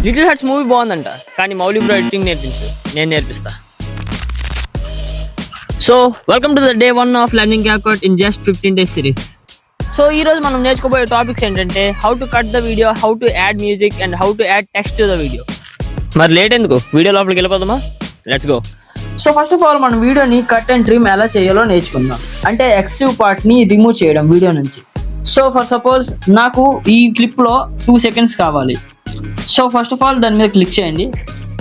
Little hearts movie బాగుందంట, కానీ Mouli bro editing నేను నేర్పిస్తా. So welcome to the day 1 of learning CapCut in just 15 days series. So ఈ రోజు మనం నేర్చుకోబోయే టాపిక్స్ ఏంటంటే how to cut the video, how to add music and how to add text to the video. మరి late ఎందుకు, video లోపలికి వెళ్ళిపోదామా? Let's go. So first of all మనం వీడియోని కట్ అండ్ ట్రిమ్ ఎలా చేయాలో నేర్చుకుందాం. అంటే ఎక్సెసివ్ పార్ట్ ని రిమూవ్ చేయడం వీడియో నుంచి. సో ఫర్ సపోజ్ నాకు ఈ క్లిప్ లో 2 seconds కావాలి. సో ఫస్ట్ ఆఫ్ ఆల్ దాని మీద క్లిక్ చేయండి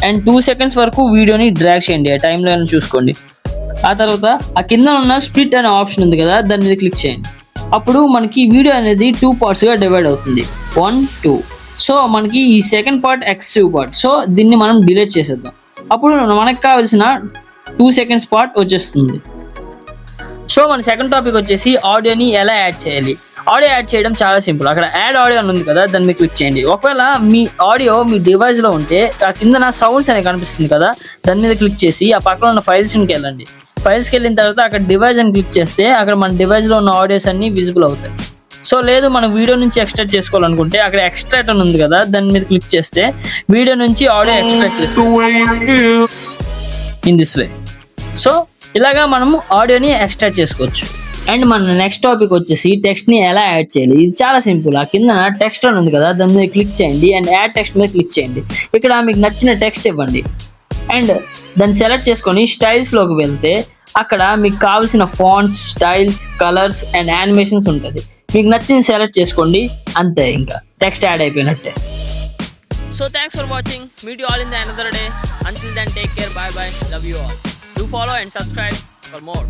అండ్ 2 seconds వరకు వీడియోని డ్రాగ్ చేయండి, ఆ టైంలో చూసుకోండి. ఆ తర్వాత ఆ కింద ఉన్న స్ప్లిట్ అనే ఆప్షన్ ఉంది కదా, దాని మీద క్లిక్ చేయండి. అప్పుడు మనకి వీడియో అనేది 2 parts గా డివైడ్ అవుతుంది, 1, 2. సో మనకి ఈ second part excessive part, so దీన్ని మనం డిలీట్ చేసేద్దాం. అప్పుడు మనకు కావాల్సిన 2 seconds పార్ట్ వచ్చేస్తుంది. సో మన సెకండ్ టాపిక్ వచ్చేసి ఆడియోని ఎలా యాడ్ చేయాలి. ఆడియో యాడ్ చేయడం చాలా సింపుల్. అక్కడ యాడ్ ఆడియో అని ఉంది కదా, దాని మీద క్లిక్ చేయండి. ఒకవేళ మీ ఆడియో మీ డివైస్ లో ఉంటే ఆ కింద నా సౌండ్స్ అనేది కనిపిస్తుంది కదా, దాని మీద క్లిక్ చేసి ఆ పక్కన ఉన్న ఫైల్స్కి వెళ్ళండి. ఫైల్స్కి వెళ్ళిన తర్వాత అక్కడ డివైస్ అని క్లిక్ చేస్తే అక్కడ మన డివైస్ లో ఉన్న ఆడియోస్ అన్ని విజిబుల్ అవుతాయి. సో లేదు మనం వీడియో నుంచి ఎక్స్ట్రాక్ట్ చేసుకోవాలనుకుంటే అక్కడ ఎక్స్ట్రాక్ట్ అని ఉంది కదా, దాని మీద క్లిక్ చేస్తే వీడియో నుంచి ఆడియో ఎక్స్ట్రాక్ట్ చేసుకోవాలి ఇన్ దిస్ వే. సో ఇలాగా మనము ఆడియోని ఎక్స్ట్రాక్ట్ చేసుకోవచ్చు. అండ్ మన నెక్స్ట్ టాపిక్ వచ్చేసి టెక్స్ట్ ని ఎలా యాడ్ చేయాలి. ఇది చాలా సింపుల్. ఆ కింద టెక్స్ట్ అని ఉంది కదా, దాని మీద క్లిక్ చేయండి అండ్ యాడ్ టెక్స్ట్ మీద క్లిక్ చేయండి. ఇక్కడ మీకు నచ్చిన టెక్స్ట్ ఇవ్వండి అండ్ దాన్ని సెలెక్ట్ చేసుకొని స్టైల్స్ లోకి వెళ్తే అక్కడ మీకు కావాల్సిన fonts, styles, colours and animations ఉంటుంది. మీకు నచ్చింది సెలెక్ట్ చేసుకోండి, అంతే, ఇంకా టెక్స్ట్ యాడ్ అయిపోయినట్టే. So thanks for watching. Meet you all in the another day. Until then, take care. Bye bye. Love you all. Do follow and subscribe for more.